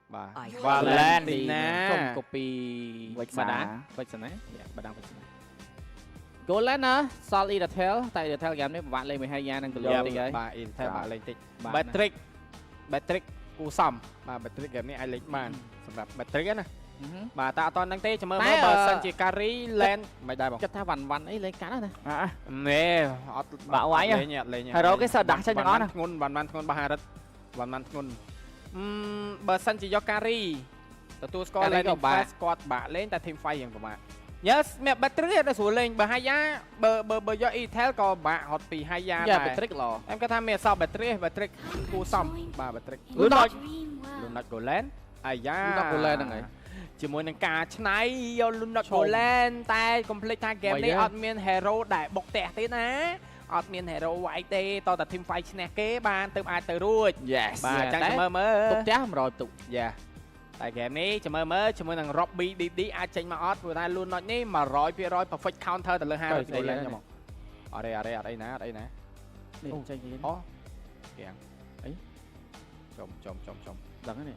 và lên thì nè không copy Vạch bà xá. đá vạch xá bà đá vạch xá Golden á Solid Detail tại Detail game này bạn lên 12 giây đang từ giờ lúc đi ấy bà in theo bà lên tích Bà Patrick cú sầm bà Patrick game này ai lấy bànสำหรับ Patrick นะbà ta toàn đang tê cho mơ mơ bà sân chỉ carry lên mày đây bông chất tha vằn ấy lấy cá đó nè nè bảo ấy à lên hay đó cái sao đặt cho nó nè ngôn bà hà đất bàn ngôn bà sân chỉ do carryตัวสกอร์เลยก็บาสกอตบะเล่นแต่ทีมไฟอย่างประมาณ yes แม่บัตรเนี่ยได้สวนเล่นเบอร์5ยาเบอร์ย่ออีเทลก็บะฮอตปี5ยา dạ Patrick lò em có tham gia sauบัตรกูซ่อมbàบัตร ลุ้นหน่อย ลุนนัดโกแลนไอ้ยา ลุ้นนัดโกแลนยังไง chỉ muốn năng cá này yêu luôn nó lên tay complete tha game này admin hero đại bọc tẹt thế ná admin hero white tê to team fight snack kế ban từ ai từ rồi yes bà chẳng mơ tục chá rồi tục dạ tại game này chỉ mơ chỉ muốn năng Robbie đi ai tranh mà odd vừa nay luôn nói ní mà rồi perfect counter từ lần hai rồi lên nha mọi ở đây nè tranh gì ó kìa ấy chồng lần này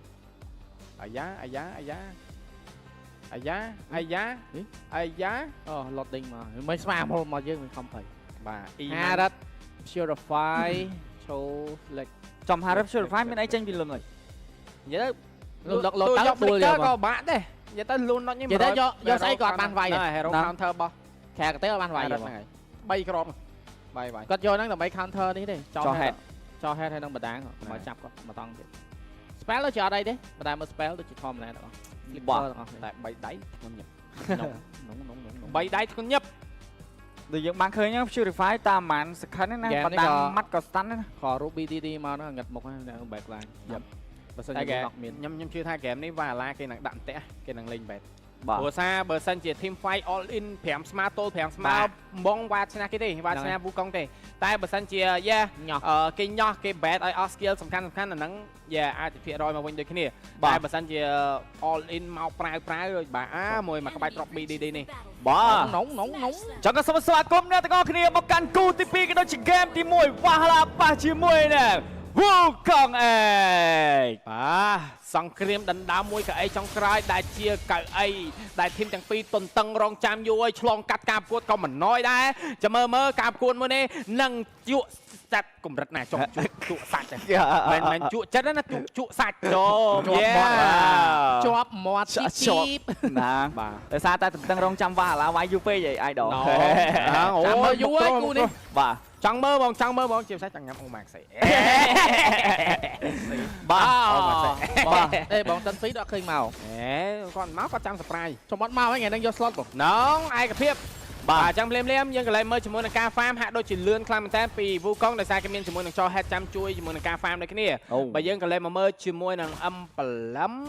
ai giá loading mà mấy spam mà chứ mình không phải bà Harad Purify show like trong Harad Purify bên ấy tranh vì lần rồi vậy đó lột tôi táo dọc đuôi lịch rồi có bạn đấy vậy ta luôn nó như vậy đó do say còn ban vay này hero counter bao khè cái ban vay rồi bay cái bay có cho nó là bay counter đi đi cho head hay nó bật đá mà chập có mà tăng vậy spell nó cho đây đấy mà đang spell tôi chỉ thom này đó flipper tại bay đáy con nhập bay đáy con nhập từ những bạn khơi nhá Purify ta màn sực khấn nè và đang mắt có stun nè kho Ruby TT mà nó ngật một này bẹt lại nhâm chưa thay game này và la cái nàng đạn tẽ cái nàng lên bẹt bờ bờ sân chỉ team fight all in phèm smart tool phèm smart bong qua china cái gì và china vũ công thì tại bờ sân chỉ cái nho cái bẹt ai skillสำคัญlà nắng ai thì rồi mà quên được cái này tại bờ sân chỉ all in mau prai rồi bà mùi mà các bài drop đi nè bờ nóng chẳng có sớm sớm cốm nè tất cả kia một căn cu tí cái đó chỉ game tí mùi và là ba chỉ mùi nè vô con ơi song cream đánh đá mùi cả ấy trong cry đại chia cả ấy đại thêm chẳng pi tuần tăng rong cham vô ơi chlong cắt cạp cuột con mình nói đấy cho mơ cạp cuột mưa nè nâng chuột sạch cùng rất này trong chuột sạch mình chuột chất đó là chuột sạch rồi chop mọt chip nè tại sao ta tăng rong chăm và là vai UP vậy ai đồ mơ vui cu đi bà chẳng mơ bông chiều sách chẳng nhắm ông mạc sẽ đây bọn tân phí đó khơi màu con máu có trăm surprise trong bot màu ấy ngày đang vô slot nó ai cả phép bà chẳng lem nhưng cái này mới chỉ muốn là ca farm hạ đôi chỉ lươn clam mình tên vì vu công để sai cái miếng chỉ muốn là cho hết trăm chui chỉ muốn là ca farm đây cái này bây giờ cái này mà mới chỉ muốn là âm lắm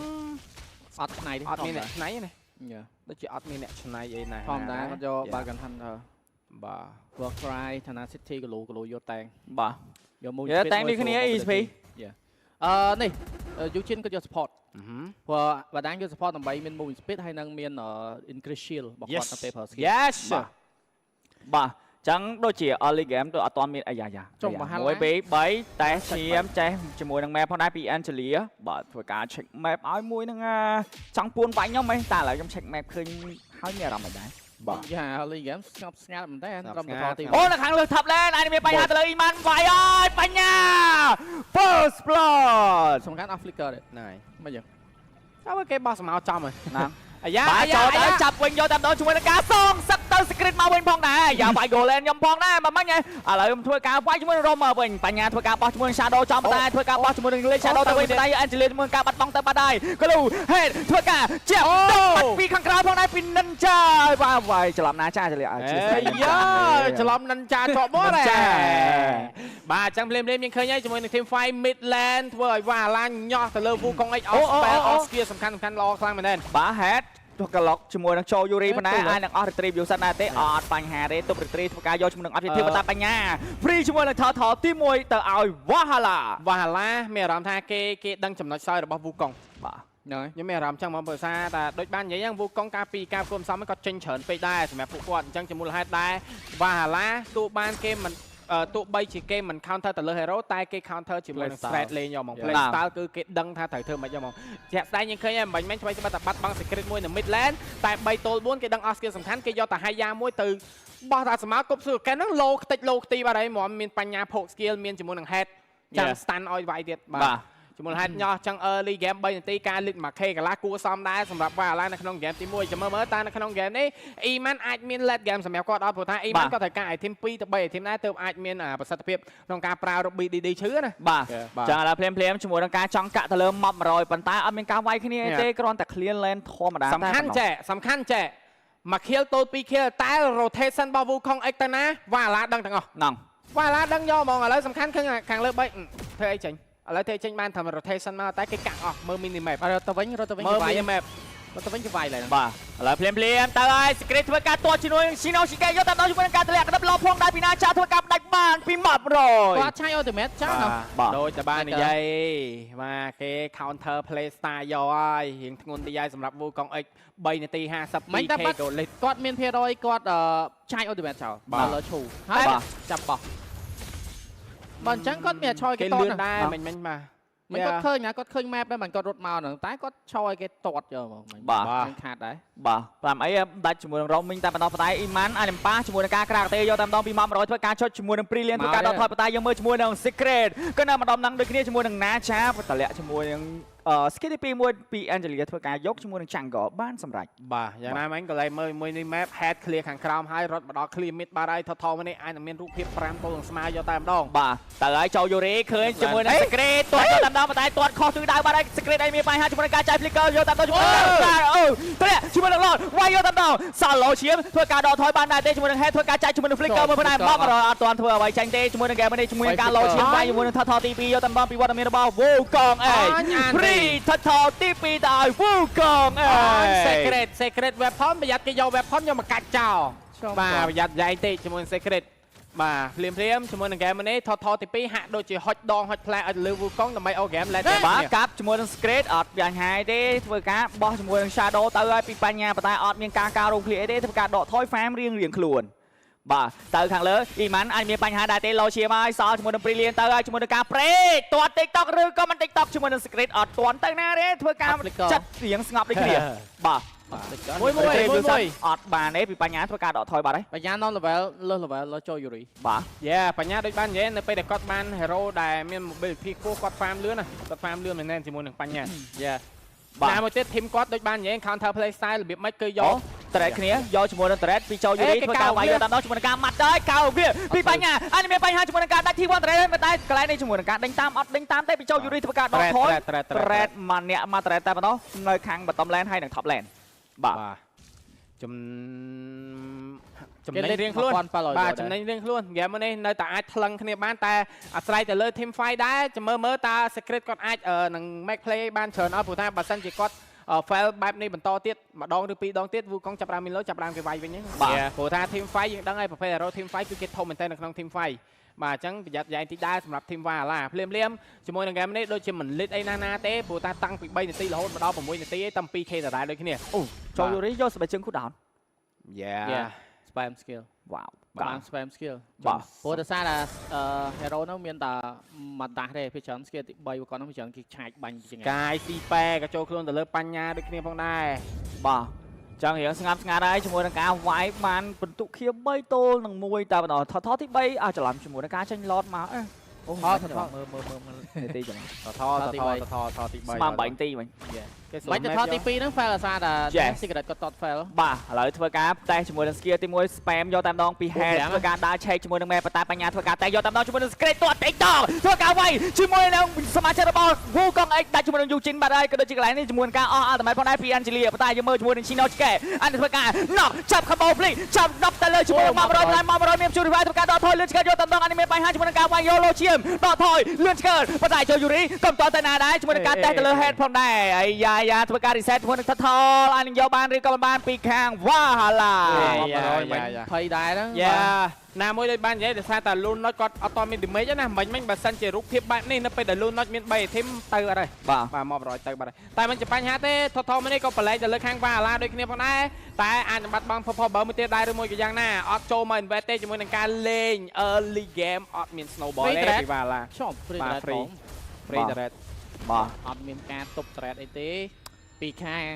ọt này đi ọt này này đó chỉ ọt này này vậy này thom đá nó cho ba gần thân thôi bà work right thằng city cái lù vô tang bà vô mua tang đi cái này easy này Yuchin có cho support và đáng cho support tầm 7 miền moving speed hay năng miền ở increase shield bọc quạt paper skill yes bà chẳng đôi chỉ early game tôi ở toàn miền trong mà hai mỗi bé bấy té xem che chỉ mùi năng map phong đai bị Angelia bà thôi cả check map áo mùi năng chẳng buồn bánh nhau mấy ta là trong check map khơi hai nhà làm đấy bà dạ early game snap mình thấy trong cái team ô là kháng lực thập lên anh bị bay ra từ lời Iman phải ơi bánh nha first blood xong kháng Africa đấy này bây giờ sao cái boss màu trong rồi nè bà cho tới chập quên vô tầm đó chúng mình cá son sắp tới screen mau bên phong nè giờ phải gồ lên nhom phong nè mà mắt nghe lại thôi cá quay chúng mình rôm mà mình phải nhà thôi cá boss chúng mình shadow cho tay thôi cá boss chúng mình lên shadow tới bên đây Angelina chúng mình cá bắt bóng tới bên đây cái lù hết thôi cá chèo bắt phi khang khao phong này pin năn cha và vậy chờ làm ná cha chờ làm năn cha cho bó này bà chẳng lên nhưng khơi nhá chúng mình thêm fight midland thôi và lan nhỏ từ lơ vu công ấy kiaสำคัญรอครั้งเหมือนเดิม bà hết thuộc cả lọc chúng mình đang show Yuri bên này ai đang retrieve vô sát này té ọt bành hà đấy tôi retrieve thuộc cả vô chúng mình đang retrieve vào bành nha free chúng mình đang thọ tí mùi tờ ảo Valhalla mẹ làm tha cái đăng chấm nói sai là bao vu công bà nhưng mẹ làm chẳng mà bữa xa ta đối ban vậy vu công capi cam cơm xong mới có tranh chởn pe đai mẹ phụ quận chẳng chỉ muốn là hai đai Valhalla tụ ban game mình ទោះបីជាគេមិន counter ទៅលើ hero តែគេ counter ជាមួយនឹង threat លេងយកហ្មង play style គឺគេដឹងថាត្រូវធ្វើមិនយកហ្មងជាក់ស្ដែងយើងឃើញហើយមិនមែនច្បាស់តែបាត់បង់ secret មួយនៅ mid lane តែ3ទល់4គេដឹងអស់ skill សំខាន់គេយកតែ high យ៉ាមួយទៅបោះតាស្មាគប់សួរកែហ្នឹង low ខ្ទេច low ខ្ទីបាត់ហើយហ្មងមានបញ្ញាភោគ skill មានជាមួយនឹង head ចាំ stun ឲ្យវាយទៀតបាទជាមួយ head ញ៉ោះចឹង early game 3នាទីការ lead មួយ K កន្លះគួរសមដែរសម្រាប់ Viola នៅក្នុង game ទី1ចាំមើលតើនៅក្នុង game នេះ Eman អាចមាន late game សម្រាប់គាត់អត់ព្រោះថា Eman គាត់ត្រូវការ item 2 ទៅ 3 item ដែរទើបអាចមានប្រសិទ្ធភាពក្នុងការប្រើ Ruby DD ឈឺណាបាទចឹងឥឡូវភ្លាមជាមួយនឹងការចង់កាក់ទៅលើ mob 100ប៉ុន្តែអត់មានការវាយគ្នាទេគ្រាន់តែ clear lane ធម្មតាតែសំខាន់ចេះមួយ kill ទល់2 kill តែ rotation របស់ Wukong X ទៅណា Viola ដឹងទាំងអស់ហ្នឹង Viola ដឹងយកហ្មងឥឡូវសំខាន់គឺខាងលើ3ធ្វើអីចេញឥឡូវធ្វើចេញបានថា rotation មកតែគេកាក់អស់មើល mini map រត់ទៅវិញមើល mini map រត់ទៅវិញគេវាយឡើងបាទឥឡូវភ្លាមទៅហើយ secret ធ្វើការទាត់ជាមួយនឹង Shinoshige យកតាមដល់ជាមួយនឹងការទម្លាក់ក្តាប់លោផងដែរពីណាចាធ្វើការផ្ដាច់បានពី map 100គាត់ឆាយ ultimate ចាដូចតែបាននិយាយបាទគេ counter play style យកហើយរៀងធ្ងន់ទីហើយសម្រាប់ Wukong X 3នាទី 52k គាត់មានភាគរយគាត់ឆាយ ultimate ចោលដល់លើឈូហើយចាប់បោះបើអញ្ចឹងគាត់មានឆយគេតតដែរមិញបាទមិនគាត់ឃើញណាគាត់ឃើញ map ដែរមិនគាត់រត់មកហ្នឹងតែគាត់ឆយគេតតយកហ្មងបាទមិនខាតដែរបាទតាមអីដាច់ជាមួយនឹង roaming តែបន្តផ្ដាយ Iman អាលឹមប៉ាជាមួយនឹងការក្រាកទេយកតាមដងពី map 100ធ្វើការចុចជាមួយនឹង Brilliant ធ្វើការដកថយបន្តែយើងមើលជាមួយនឹង Secret ក៏នៅម្ដងហ្នឹងដូចគ្នាជាមួយនឹង Nacha តម្លាក់ជាមួយនឹងskill ទី2មួយពី Angelia ធ្វើការយកជាមួយនឹង Jungle បានសម្រេចបាទយ៉ាងណាមិញក៏លេមើលមួយនេះ map head clear ខាងក្រោមហើយរត់មកដល់ clear mid បាទហើយថតនេះអាចនឹងមានរូបភាព5ទល់នឹងស្មើយកតែម្ដងបាទតើហើយចូល Yuri ឃើញជាមួយនឹង Secret ទាត់តាមដងតែទាត់ខុសទិសដៅបាទហើយ Secret ឯងមានបញ្ហាជាមួយនឹងការចាយ flicker យកតាមដងជាមួយនឹងអូតម្លាក់ជាមួយនឹង Lord វាយយកតាមដង Solo ឈាមធ្វើការដកថយបានដែរទេជាមួយនឹង head ធ្វើការចាយជាមួយនឹង flicker មើលដែរមកអត់ទាន់ធ្វើអ្វីចាញ់ទេជាមួយនឹង game នេះជាមួយនឹងការ low ឈាមវាយជាមួយនឹងថតទី2យកតាមដងពីវត្តមានរបស់ Wukong ឯង Free ថតទី2ដល់ Wukong secret weapon ប្រយ័ត្នគេយក weapon យកមកកាច់ចោលបាទប្រយ័ត្នយ៉ៃតិចជាមួយនឹង secret បាទភ្លាមជាមួយនឹង game នេះថតទី2ហាក់ដូចជាហុចដងហុចផ្លែឲ្យទៅលើ Wukong ដើម្បីអូ game លេតបាទកាប់ជាមួយនឹង secret អត់យ៉ាងហាយទេធ្វើការបោះជាមួយនឹង shadow ទៅហើយពីបញ្ញាប៉ុន្តែអត់មានការរងឃ្លៀអីទេធ្វើការដកថយ farm រៀងខ្លួនបាទទៅខាងលើ Iman អាចមានបញ្ហាដែរទេលោឈាមហើយសល់ជាមួយនឹង Brilliant ទៅហើយជាមួយនឹងការព្រេកទាត់ TikTok ឬក៏មិន TikTok ជាមួយនឹង Secret អត់ទាន់ទៅណាទេធ្វើការចាត់រៀងស្ងប់ដូចគ្នាបាទមួយអត់បានទេពីបញ្ញាធ្វើការដកថយបាត់ហើយបញ្ញា non level លើ level លើចូល Yuri បាទបញ្ញាដូចបាននិយាយនៅពេលដែលគាត់បាន hero ដែលមាន mobility ខ្ពស់គាត់ farm លឿនណាគាត់ farm លឿនមែនទែនជាមួយនឹងបញ្ញាបាទមួយទៀត team គាត់ដូចបាននិយាយ counter play style របៀបម៉េចគឺយក Thread គ្នាយកជាមួយនឹង Thread ពីចូល Yuri ធ្វើការវាយយកតាមដល់ជាមួយនឹងការម៉ាត់ដែរកៅវាពីបញ្ញាអាចមានបញ្ហាជាមួយនឹងការដាច់ T1 Thread តែកន្លែងនេះជាមួយនឹងការដេញតាមអត់ដេញតាមទេពីចូល Yuri ធ្វើការដកថយ Thread មួយអ្នកមក Thread តែប៉ុណ្ណោះនៅខាង bottom lane ហើយនិង top lane បាទចំណេញរៀងខ្លួនបាទចំណេញរៀងខ្លួន game នេះនៅតែអាចថ្លឹងគ្នាបានតែអាស្រ័យទៅលើ team fight ដែរចាំមើលតើ secret គាត់អាចនឹង make play បានច្រើនអត់ព្រោះថាបើសិនជាគាត់ fail បែបនេះបន្តទៀតម្ដងឬ2ដងទៀត Wukong ចាប់បានមីឡូចាប់បានគេវាយវិញហ្នឹងព្រោះថា team fight យើងដឹងហើយប្រភេទ hero team fight គឺគេធំមែនតើនៅក្នុង team fight បាទអញ្ចឹងប្រយ័ត្នយ៉ាងតិចដែរសម្រាប់ team Viola ភ្លាមជាមួយនឹង game នេះដូចជាមិន lead អីណាទេព្រោះថាតាំងពី3នាទីរហូតមកដល់6នាទីឯងតាំង 2k ដដែលដូចគ្នាអូចូល Yuri យកស្បែកជើង cooldown spam skill វ៉ាវបាន spam skill ព្រោះតែសារថាhero នោះមានតែមួយដាស់ទេពីច្រើន skill ទី3គាត់នោះពីច្រើនគេឆាច់បាញ់ជាងកាយស៊ីប៉ែក៏ចូលខ្លួនទៅលើបញ្ញាដូចគ្នាផងដែរបាទចឹងរៀងស្ងាត់ហើយជាមួយនឹងការវាយបានបន្ទុកខៀ3ទល់នឹង1តែម្ដងថតទី3អាចច្រឡំជាមួយនឹងការចេញ lot មកអូមើលនាទីចឹងថទី3ស្មើ8នាទីមិញគេសុំតែថតទី2ហ្នឹង fail អាសាថា secret គាត់តត fail បាទឥឡូវធ្វើការតែជាមួយនឹង skill ទី1 spam យកតែម្ដងពី head ធ្វើការដើរឆែកជាមួយនឹង map តែបញ្ញាធ្វើការតែយកតែម្ដងជាមួយនឹង secret ទាត់ TikTok ធ្វើការវាយជាមួយនឹងសមាជិករបស់ Wukong X ដាច់ជាមួយនឹង Yujin បាទហើយក៏ដូចជាកន្លែងនេះជាមួយនឹងការអស់ ultimate ផងដែរពី Angelia តែយើងមើលជាមួយនឹង Shinoshige អានធ្វើការ knock ចាប់ combo flick ចាប់ knock ទៅលើជាមួយនឹង 100 មានជួយ revive ធ្វើការដកថយលឿនឆ្កែយកតែម្ដងអានេះមានបញ្ហាជាមួយនឹងការវាយ YOLO ឈាមដកថយលឿនឆ្កែប៉ុន្តែចូល Yuri ក៏មិនតទៅណាដែរជាមួយនឹងការតេះទៅលើ head ផងដែរអាយ៉ាធ្វើការ reset ជាមួយនឹងថតអាចនឹងយកបានឬក៏មិនបានពីខាង Valhalla ភ័យដែរហ្នឹង ណាមួយដូចបាននិយាយដោយសារតែលូនណុចគាត់អត់តមាន damage ណាមិនបើសិនជារូបភាពបែបនេះនៅពេលដែលលូនណុចមាន3 item ទៅអត់ហើយបាទមក100ទៅបាត់ហើយតែមិនជាបញ្ហាទេថតនេះក៏ប្រឡែកទៅលើខាងវ៉ាឡាដូចគ្នាផងដែរតែអាចបាត់បង់ Popper មួយទៀតដែរឬមួយក៏យ៉ាងណាអត់ចូលមក invest ទេជាមួយនឹងការលេង early game អត់មាន snowball ទេពីវ៉ាឡា ឈប់ free trade ផង free trade បាទអត់មានការទប់ trade អីទេពីខាង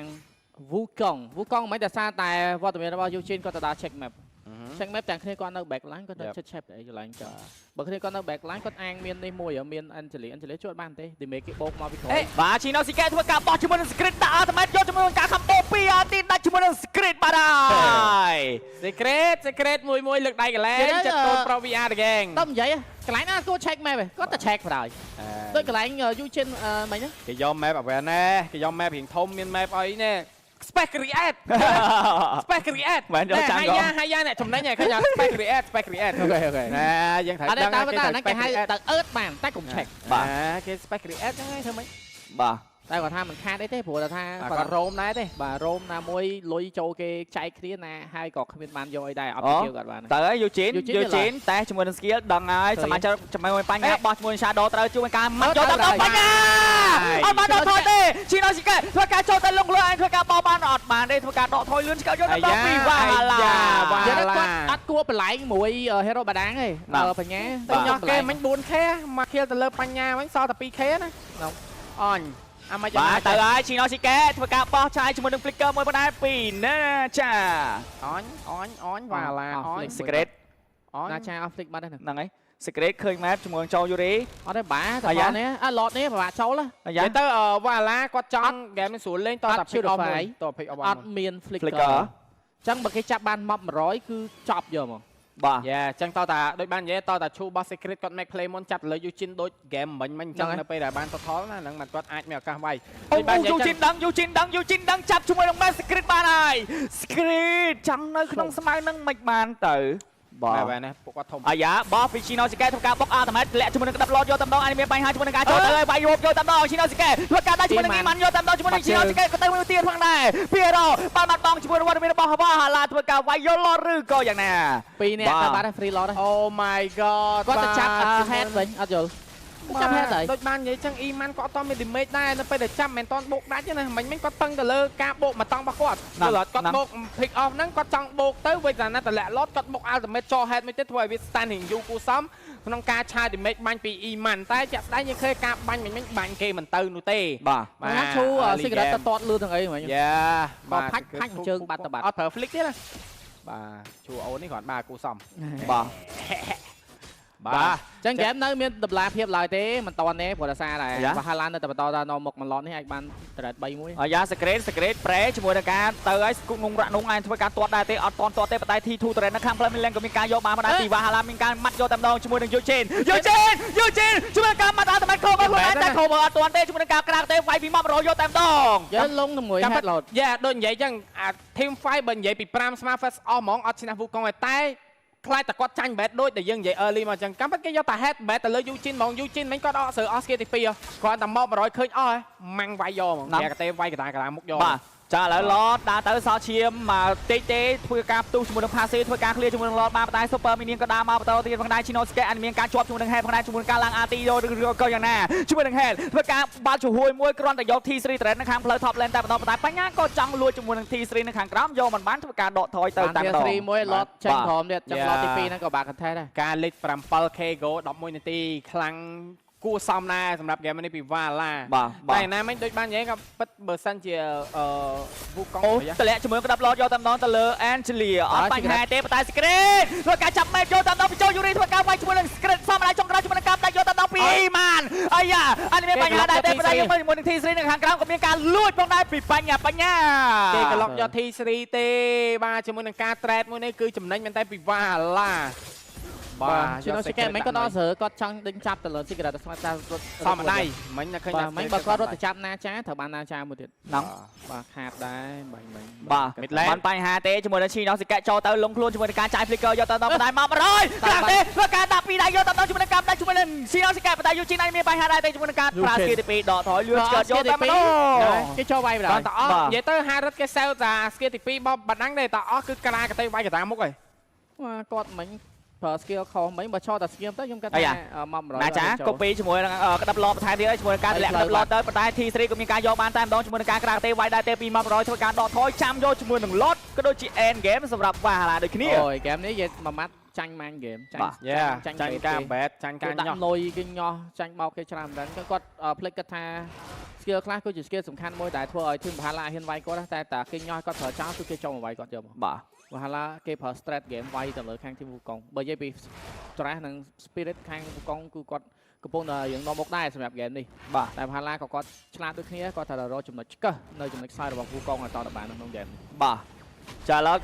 Wukong មិនតែសារតែវត្តមានរបស់ Eugene គាត់ទៅដល់ check map check map ទាំងគ្នាគាត់នៅ backline គាត់នៅ check អីកន្លែងចាបើគ្នាគាត់នៅ backline គាត់អាងមាននេះមួយមាន Angela ជួយបានទេ damage គេបោកមកពីក្រោយបាទ Shinosuke ធ្វើការបោះជាមួយនឹង Secret ដាក់ ultimate យកជាមួយនឹងការ combo 2 ទីដាច់ជាមួយនឹង Secret បាទហើយ Secret មួយលើកដៃកលែងចាត់តូន Pro VR ហ្គេងតើនិយាយកន្លែងណាគាត់ check map គាត់ទៅ check បណ្ដោយដូចកន្លែង Eugene មិញហ្នឹងគេយក map អ្វីណែគេយក map រៀងធំមាន map អីណែ Spec create មែនយកចាំក៏ហើយយ៉ាអ្នកចំណេញហើយឃើញ Spec create អូខេណាយើងត្រូវដឹងតែហ្នឹងគេហៅទៅអឺតបានតែកុំ check បាទគេ Spec create ហ្នឹងហើយធ្វើម៉េចបាទ តែគាត់ថាមិនខាតអីទេព្រោះថាគាត់រោមដែរទេបាទរោមណាមួយលុយចូលគេចែកគ្នាណាហើយក៏គ្មានបានយកអីដែរអត់ទៅគាត់បានទៅហើយ Eugene តែជាមួយនឹង skill ដឹងហើយសមាជិកជាមួយបញ្ហាបោះជាមួយនឹង Shadow ត្រូវជួយការមកយកទៅបញ្ហាអត់បានដកថយទេ Shinosuke ធ្វើការចូលទៅលងលឿនធ្វើការបោះបានអត់បានទេធ្វើការដកថយលឿនឆ្កឹកយកទៅពីវ៉ាឡាគាត់អត់គួរបន្លែងមួយ hero បាដាងទេបញ្ញាតែញ៉ោះគេមិញ 4k មក kill ទៅលើបញ្ញាវិញសល់តែ 2k ណាអញអាមកបាទទៅហើយ Shinosuke ធ្វើការបោះឆាយជាមួយនឹង flicker មួយបណ្ដែរពីណាចាអញវ៉ាឡាអញ Secret ណាចាអស់ flick បាត់ហ្នឹងហើយ Secret ឃើញ map ជាមួយនឹងចូល Yuri អត់ទេបាតែឡតនេះឡតនេះពិបាកចូលនិយាយទៅវ៉ាឡាគាត់ចង់ game នេះស្រួលលេងតតែ pick off មួយត pick off អត់មាន flicker អញ្ចឹងបើគេចាប់បាន mob 100គឺចប់យកមកបាទយ៉ាអញ្ចឹងតតែដូចបាននិយាយតតែឈូរបស់ Secret គាត់ make play មុនចាប់លើ Eugene ដូច game មិញអញ្ចឹងនៅពេលដែលបាន total ណាហ្នឹងមិនគាត់អាចមានឱកាសវាយដូចបាន Eugene ដឹងចាប់ជាមួយនឹង Secret បានហើយ Secret ចង់នៅក្នុងស្មៅនឹងមិនបានទៅបាទណាពួកគាត់ធំអាយ៉ាបោះពី Shinosuke ធ្វើការបុក ultimate ធ្លាក់ជាមួយនឹងក្តាប់ឡតយកតែម្ដងអាចមានបញ្ហាជាមួយនឹងការចូលទៅហើយវាយយកតែម្ដង Shinosuke ធ្វើការដាក់ជាមួយនឹង Iman យកតែម្ដងជាមួយនឹង Shinosuke ក៏ទៅមួយទៀតផងដែរPiero បានបាត់បង់ជាមួយនឹងវត្តមានរបស់Valhalla ធ្វើការវាយយកឡតឬក៏យ៉ាងណាពីរនាក់ទៅបាត់ free lot Oh my god គាត់ទៅចាប់ head វិញអត់យល់ចាប់ head ហើយដូចបាននិយាយចឹង Iman ក៏អត់តមាន damage ដែរនៅពេលដែលចាប់មិនតាន់បោកដាច់ទេណាមិញគាត់ពឹងទៅលើការបោកមកតង់របស់គាត់គាត់បោក pick off ហ្នឹងគាត់ចង់បោកទៅវិញតែណាតម្លាក់ឡតគាត់បោក ultimate ចោ head មួយទៀតធ្វើឲ្យវា standing យូរគូសំក្នុងការឆាយ damage បាញ់ពី Iman តែជាក់ស្ដែងយើងឃើញការបាញ់មិញបាញ់គេមិនទៅនោះទេបាទឈូ Secret ទៅតតលឿនទាំងអីមិញយ៉ាបាទផាច់ជើងបាត់ទៅបាត់អត់ប្រើ flick ទេណាបាទឈូអូននេះគ្រាន់បាទគូសំបាទចឹងហ្គេមនៅមានតម្លាភាពឡើយទេមិនតន់ទេព្រោះតែសារតែValhallaនៅតែបន្តដល់នាំមុខមួយឡតនេះអាចបានtrade 3មួយអាយ៉ា Secret ប្រេជាមួយនឹងការទៅឲ្យស្គុកងរ៉ាក់នងឯងធ្វើការទាត់ដែរទេអត់ទាន់ទាត់ទេប៉ុន្តែ T2 trade នៅខាងផ្លូវមានក៏មានការយកបានដែរពីValhallaមានការម៉ាត់យកតែម្ដងជាមួយនឹង Eugene ជួយការម៉ាត់អត់តែមិនខោមកខ្លួនឯងតែខោមកអត់ទាន់ទេជាមួយនឹងការក្រាកទេវាយពីម៉ាប់100យកតែម្ដងយើងលងជាមួយ head load យ៉ាដូចនិយាយចឹងអា team fight បើនិយាយពី5ស្មា first អស់ហ្មងអត់ឈ្នះ Wukong តែខ្លាចតែគាត់ចាញ់ bet ដូចដែលយើងនិយាយ early មកអញ្ចឹងកម្មពិតគេយកតែ head bet ទៅលើ Eugene ហ្មង Eugene មិញគាត់អត់ស្រើអស់ skill ទី2គាត់តែមក100ឃើញអស់ម៉ាំងវាយយកហ្មងតែតែវាយកតាមុខយកបាទចាឥឡូវឡតដើរទៅសល់ឈាមមកតិចទេធ្វើការផ្ទុះជាមួយនឹង Passy ធ្វើការ clear ជាមួយនឹងឡតបានតែ Super Minion ក៏ដើរមកបន្តទៀតផងដែរ Shinosuke អាចមានការជាប់ជាមួយនឹង head ផងដែរជាមួយនឹងការឡើង RT យកឬក៏យ៉ាងណាជាមួយនឹង head ធ្វើការបាល់ជួហួយមួយគ្រាន់តែយក T3 trend នៅខាងផ្លូវ top lane តែបន្តតែបញ្ញាក៏ចង់លួចជាមួយនឹង T3 នៅខាងក្រោមយកមិនបានធ្វើការដកថយទៅតែម្ដង T3 មួយឡតចេញក្រោមទៀតចឹងឡតទី2ហ្នឹងក៏បាក់ contest ដែរការលេខ 7k go 11នាទីខ្លាំងគួរសមណាស់សម្រាប់ game នេះពី Valhalla តែណាមិញដូចបាននិយាយក៏ពិតបើសិនជាWukong តម្លាក់ជាមួយក្តាប់ឡតយកតែម្ដងទៅលើ Angela អត់បញ្ហាទេប៉ុន្តែ Secret ធ្វើការចាប់ match យកតែម្ដងពីចូល Yuri ធ្វើការវាយជាមួយនឹង Secret សមដែរចុងក្រោយជាមួយនឹងការដាច់យកតែម្ដងពី Iman អាយ៉ាអត់មានបញ្ហាដែរទេប៉ុន្តែយើងមើលជាមួយនឹង T3 នៅខាងក្រោមក៏មានការលួចផងដែរពីបញ្ញាគេក្លុកយក T3 ទេបាទជាមួយនឹងការ trade មួយនេះគឺចំណេញមែនតែពី Valhalla បាទ Shinosuke មិនគាត់ដល់ស្រើគាត់ចង់ដេញចាប់ទៅលើ Secret តែស្មាត់តែសមដៃមិញឃើញតែមិញបើគាត់រត់ទៅចាប់ណាចាត្រូវបានណាចាមួយទៀតហ្នឹងបាទខាតដែរបាញ់បាទបានបញ្ហាទេជាមួយនឹង Shinosuke ចូលទៅលងខ្លួនជាមួយនឹងការចាយ flicker យកទៅដល់បណ្ដាមក100ខ្លាំងទេធ្វើការដាក់ពីដៃយកទៅដល់ជាមួយនឹងការដាច់ជាមួយនឹង Shinosuke ប៉ុន្តែ Eugene ឯងមានបញ្ហាដែរទេជាមួយនឹងការប្រើ skill ទី2ដកថយលឿនឆ្កឹតយកតែម្ដងគេចូលវាយបណ្ដាតអស់និយាយទៅ5រត់គេសែវតា skill ទី2បបបណ្ដាំងទេតអស់គឺក្រាកទៅវាយកតាមុខហើយគាត់មិញ ប្រើ skill ខុសមិនបើឆោតតែ skill ទៅខ្ញុំគាត់ថាមក100 ណាចាកូពីជាមួយនឹងក្តាប់ឡបន្ថែមទៀតហើយជាមួយនឹងការទម្លាក់ក្តាប់ឡទៅប៉ុន្តែ T3 ក៏មានការយកបានតែម្ដងជាមួយនឹងការក្រាទេវាយដែរទេពីមក100ធ្វើការដកថយចាំយកជាមួយនឹង lot ក៏ដូចជា end game សម្រាប់វ៉ាហាឡាដូចគ្នាអូយហ្គេមនេះនិយាយមួយម៉ាត់ចាញ់ម៉ាញ់ហ្គេមចាញ់ការ bet ចាញ់ការញ៉ោះដាក់លុយគេញ៉ោះចាញ់បោកគេច្រើនមែនគាត់ភ្លេចគាត់ថា skill ខ្លះគឺជា skill សំខាន់មួយដែលធ្វើឲ្យធីមវ៉ាហាឡាហ៊ានវាយគាត់តែតាគេញ៉ោះគាត់ប្រើចោលគឺគេចូលមកវាយគាត់យកមកបាទវ៉ាហាឡាគេប្រើ strat game វាយទៅលើខាងធីមវូកុងបើនិយាយពី stress និង spirit ខាងវូកុងគឺគាត់កំពុងតែរៀងនាំមុខដែរសម្រាប់ game នេះបាទតែវ៉ាហាឡាក៏គាត់ឆ្លាតដូចគ្នាគាត់ត្រូវរកចំណុចឆ្កឹះនៅចំណុចខ្សោយរបស់វូកុងឲ្យតទៅបានក្នុង game នេះបាទចាឡត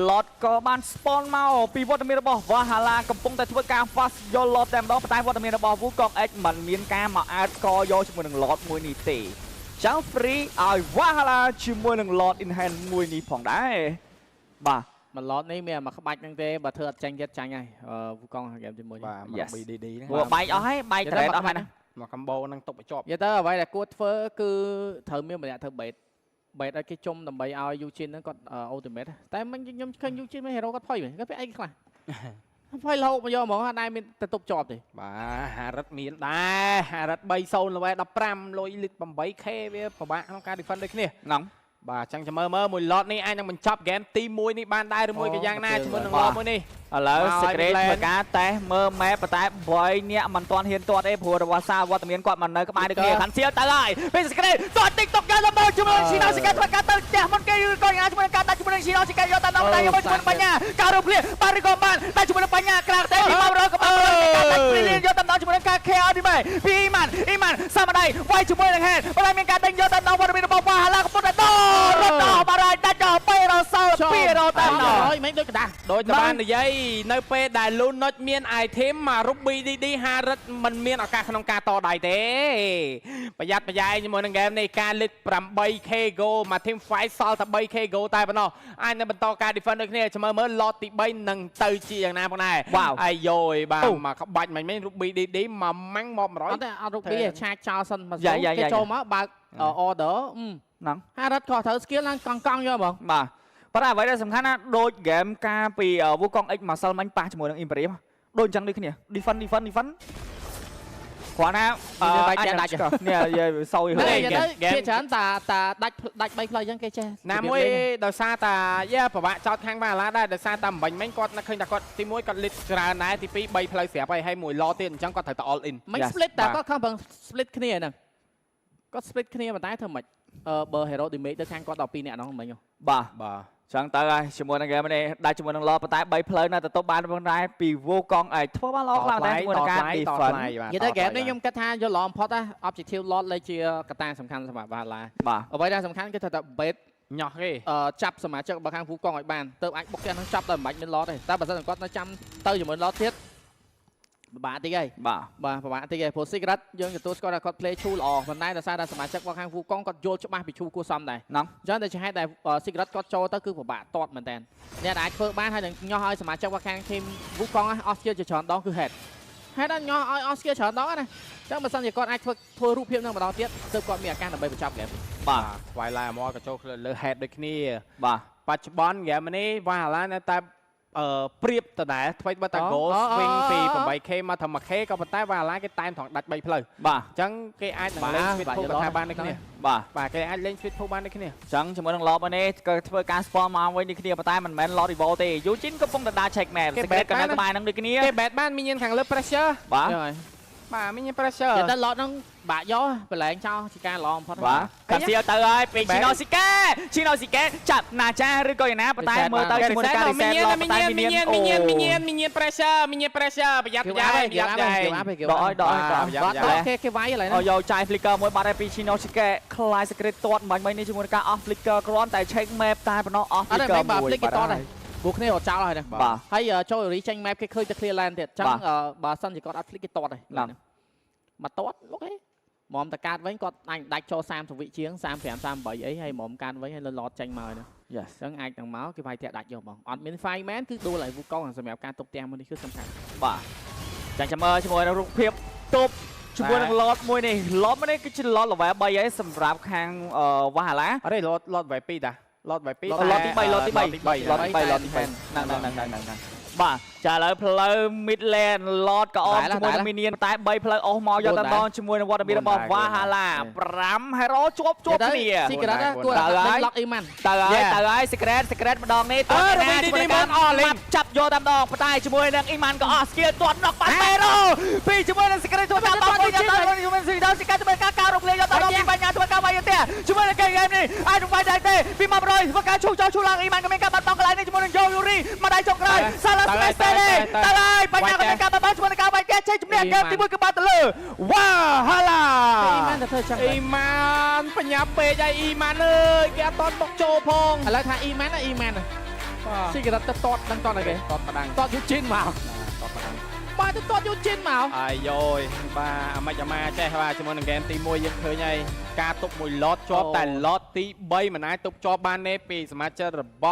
lot ក៏បាន spawn មកពីវត្តមានរបស់ Valhalla កំពុងតែធ្វើការ fast យក lot តែម្ដងតែវត្តមានរបស់ Wukong X មិនមានការមកអាចស្គរយកជាមួយនឹង lot មួយនេះទេចឹង free ឲ្យ Valhalla ជាមួយនឹង lot in hand មួយនេះផងដែរបាទមក lot នេះមានមកក្បាច់ហ្នឹងទេបើធ្វើអត់ចាញ់ទៀតចាញ់ហើយWukong ហ្គេមជាមួយបាទ BDD ហ្នឹងបែកអស់ហើយបែក trade អស់ហើយណាមកកំបោហ្នឹងຕົកបញ្ចប់និយាយទៅអ្វីដែលគួរធ្វើគឺត្រូវមានម្នាក់ធ្វើ bait ឲ្យគេជុំដើម្បីឲ្យ Eugene ហ្នឹងគាត់ ultimate តែមិនខ្ញុំឃើញ Eugene មិន hero គាត់ភ័យវិញគាត់ពីអីខ្លះភ័យលោកមកយកហ្មងអត់ដែរមានតែទប់ជាប់ទេបាទហារិតមានដែរហារិត3-0 ល្វែ15លុយលីត 8k វាពិបាកក្នុងការ defend ដូចគ្នាហ្នឹងបាទចឹងចាំមើលមួយ lot នេះអាចនឹងបញ្ចប់ game ទី1នេះបានដែរឬមួយក៏យ៉ាងណាជាមួយនឹង lot មួយនេះឥឡូវ secret ធ្វើការតេស្តមើល map ប៉ុន្តែ8នាក់មិនទាន់ហ៊ានទាត់ទេព្រោះរបស់សាវត្តមានគាត់មកនៅក្បែរដូចគ្នាខាន់សៀលទៅហើយពេល secret ទាត់ TikTok យកដល់ជាមួយ Shino Secret ធ្វើការទៅផ្ទះមុនគេឬក៏យ៉ាងជាមួយការដាក់ជាមួយនឹង Shino Secret យកតាមដៃយកជាមួយបញ្ញាការរំលាយបានឬក៏បានតែជាមួយនឹងបញ្ញាក្រាស់ទេពីមករកក៏បានការដាក់ brilliant យកតាមដៃជាមួយនឹងការ KO នេះមែនពីអ៊ីម៉ានសាមដៃវាយជាមួយនឹង head ប៉ុន្តែមានការដេញយកតាមដៃវត្តមានរបស់ Valhalla កំពុងតែរត់ដល់បារ៉ៃដាច់ដល់2រសល់2តាមដល់ហើយមិនដូចกระดาษដូចតែបាននិយាយនៅពេលដែល Lunoch មាន item មករុប BDD ហារិតមិនមានឱកាសក្នុងការតដៃទេប្រយ័ត្នប្រយែងជាមួយនឹង game នេះការលិត 8k goal មក team fight សល់តែ 3k goal តែប៉ុណ្ណោះអាចនឹងបន្តការ defend ដូចគ្នាចាំមើល lot ទី3នឹងទៅជាយ៉ាងណាផងដែរអាយយបាទមកក្បាច់មិនមែនរុប BDD មកម៉ាំងមក100អត់ទេអត់រុប BDD ឆាចចោលសិនមកគេចូលមកបើក order ហ្នឹងហារិតក៏ត្រូវ skill ឡើងកង់យកហ្មងបាទប៉ុន្តែអ្វីដែលសំខាន់ណាដូច game ការពី Wukong X មកសិលមិញប៉ះជាមួយនឹង Imperium ដូចអញ្ចឹងដូចគ្នា defend គ្រាន់ណាបាច់ដាច់នេះយាយសោយហ្នឹងគេច្រើនតាដាច់3ផ្លូវអញ្ចឹងគេចេះណាមួយដោយសារតាយ៉ាពិបាកចោតខាង Valhalla ដែរដោយសារតាមិនបាញ់មិញគាត់នឹកឃើញថាគាត់ទី1គាត់លិតច្រើនដែរទី2 3ផ្លូវស្រាប់ហើយមួយ lot ទៀតអញ្ចឹងគាត់ត្រូវតែ all in មិន split តែគាត់ខំប្រឹង split គ្នាហ្នឹងគាត់ split គ្នាប៉ុន្តែធ្វើម៉េចបើ hero damage ទៅខាងគាត់ដល់2នាក់ហ្នឹងមិញបាទចឹងទៅហើយជាមួយនឹង game នេះដាច់ជាមួយនឹង lot ប៉ុន្តែ3ផ្លូវនៅទៅទប់បានផងដែរពី Wukong ឯងធ្វើបានល្អខ្លាំងដែរជាមួយនឹងការ defend និយាយទៅ game នេះខ្ញុំគិតថាយកល្អបំផុតណា objective lot លេខជាកត្តាសំខាន់សម្រាប់ Valhalla បាទអ្វីដែលសំខាន់គឺថា bait ញ៉ោះគេចាប់សមាជិករបស់ខាង Wukong ឲ្យបានទៅអាចបុកផ្ទះហ្នឹងចាប់តែមិនបាច់មាន lot ទេតែបើសិនគាត់នៅចាំទៅជាមួយ lot ទៀតពិបាកតិចហើយបាទពិបាកតិចហើយព្រោះ secret យើងទទួលស្គាល់ថាគាត់ play ឈូល្អប៉ុន្តែដោយសារតែសមាជិករបស់ខាង Wukong គាត់យល់ច្បាស់ពីឈូគួរសមដែរហ្នឹងអញ្ចឹងតែជាហេតុដែល secret គាត់ចូលទៅគឺពិបាកតតមែនតើអ្នកអាចធ្វើបានហើយនឹងញ៉ោះឲ្យសមាជិករបស់ខាង team Wukong អស់ skill ជាច្រើនដងគឺ head អត់ញ៉ោះឲ្យអស់ skill ច្រើនដងណាអញ្ចឹងបើសិនជាគាត់អាចធ្វើរូបភាពនឹងម្ដងទៀតទើបគាត់មានឱកាសដើម្បីបញ្ចប់ game បាទ Twilight Armor ក៏ចូលលើ head ដូចគ្នាបាទបច្ចុប្បន្ន game នេះ Valhalla នៅតែព្រៀបតដែរធ្វើបើតា goal swing ពី 8k មកទៅ 1k ក៏ប៉ុន្តែ Valhalla គេតែមត្រង់ដាច់3ផ្លូវបាទអញ្ចឹងគេអាចនឹងលេង Sweet Pool ក៏ថាបានដូចគ្នាបាទគេអាចលេង Sweet Pool បានដូចគ្នាអញ្ចឹងជាមួយនឹង lob នេះក៏ធ្វើការ spawn មកវិញដូចគ្នាប៉ុន្តែមិនមែន lot rival ទេ Eugene កំពុងតែដើរ check map secret ក៏នៅក្បែរហ្នឹងដូចគ្នាគេ bet បានមានញៀនខាងលើ pressure បាទបាទមានញៀន pressure តែ lot ហ្នឹងបាក់យកបលែងចោលជាការល្អបំផុតបាទកាសៀលទៅហើយពី Shino Secret ចាប់ណាចាឬក៏យ៉ាងណាប៉ុន្តែមើលទៅជាមួយនឹងការ reset មានញៀន pressure ប្រយ័ត្នដកគេវាយឥឡូវហ្នឹងយកចាយ flicker មួយបាត់ហើយពី Shino Secret ខ្លាយ secret ទាត់មិននេះជាមួយនឹងការ off flicker គ្រាន់តែ check map តែប៉ុណ្ណោះ off flicker មួយបាទ flicker ទាត់ហើយពួកគ្នារត់ចោលហើយណាហើយចូល recheck map គេឃើញតែ clear land ទៀតអញ្ចឹងបើសិនជាគាត់អត់ flick គេទាត់ហើយមកទាត់អូខេមុំតកាតវិញគាត់អាចដាច់ចូល30វិជាង35 38អីហើយមុំកាតវិញហើយលលត់ចេញមកហ្នឹងអញ្ចឹងអាចនឹងមកគេវាយតែដាច់យកបងអត់មាន fire man គឺដួលឲ្យ Wukong សម្រាប់ការទប់ផ្ទះមួយនេះគឺសំខាន់បាទចាំចាំមើលជាមួយនឹងរូបភាពទប់ជាមួយនឹង lot មួយនេះ lot មួយនេះគឺជា lot level 3ហើយសម្រាប់ខាងValhalla អត់ទេ lot level 2តា lot level 2 lot ទី3 lot ទី3 lot ទី3 lot ទី5ហ្នឹង បាទចាឥឡូវផ្លូវ Midland ឡតក៏អមជាមួយនឹង Minion តែ3ផ្លូវអស់មកយកតែម្ដងជាមួយនឹងវត្តមានរបស់ Valhalla 5 Hero ជាប់គ្នា ស៊ីក្រាតគួរតែឡុកអ៊ីម៉ាន់ ទៅហើយ Secret ម្ដងនេះតើណាជាមួយនឹងចាប់យកតែម្ដងប៉ុន្តែជាមួយនឹង Iman ក៏អស់ skill ទាត់ដល់បាត់ Hero ពីជាមួយនឹង Secret ជួយតាមបងយកទៅជាមួយនឹង Sidon ស៊ីកាជាមួយការការរកលេងយកទៅដល់ពីបញ្ញាធ្វើការវាយទេជាមួយនឹង game នេះអាចនឹងវាយដែរទេពី100ធ្វើការឈូសចោលឈូសឡើង Iman ក៏មានការបាត់បង់កន្លែងនេះជាមួយនឹង Yuri មកដៃចុងក្រោយ Salah Space ទេទៅហើយបញ្ញាក៏មានការបាត់បង់ជាមួយនឹងការវាយទេចេញជំនះ game ទី1គឺបាត់ទៅលើ Valhalla អ៊ីម៉ាន់ទៅធ្វើចឹង អ៊ីម៉ានបញ្ញាពេកហើយអ៊ីម៉ានអើយគេអត់តន់បុកចូលផង ឥឡូវថាអ៊ីម៉ាន់ស៊ីក្រាតទៅតតដឹងតតអីគេ តតម្ដង តតយូជីនមក តតម្ដង បាទទៅតតយូជីនមក អាយយបាទអាម៉េចអាម៉ាចេះបាទជាមួយនឹងហ្គេមទី1យើងឃើញហើយការទប់មួយឡតជាប់តែឡតទី3មិនអាចទប់ជាប់បានទេពីសមាជិករបស់